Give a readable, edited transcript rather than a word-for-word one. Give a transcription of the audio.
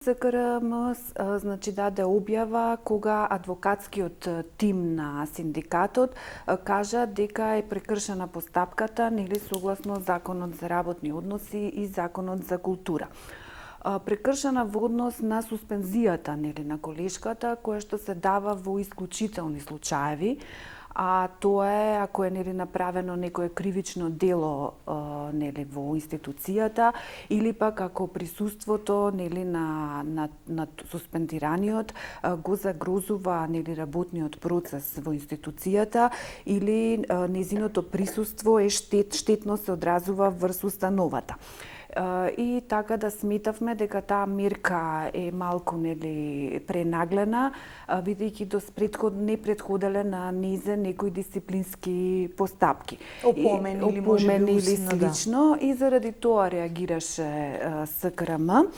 СКРМ значи даде објава кога адвокатскиот тим на синдикатот кажа дека е прекршена постапката, нели согласно Законот за работни односи и Законот за култура. Прекршена во однос на суспензијата, нели, на колешката, која што се дава во исклучителни случаеви, а тоа е ако е, нели, направено некое кривично дело, нели, во институцијата, или пак ако присуството, нели, на суспендираниот го загрозува, нели, работниот процес во институцијата, или незиното присуство е штетно се одразува врз установата. И така да сметавме дека таа мерка е малку, нели, пренаглена, бидејќи не предходеле на низе некои дисциплински постапки. Опомени или слично, и заради тоа реагираше СКРМ.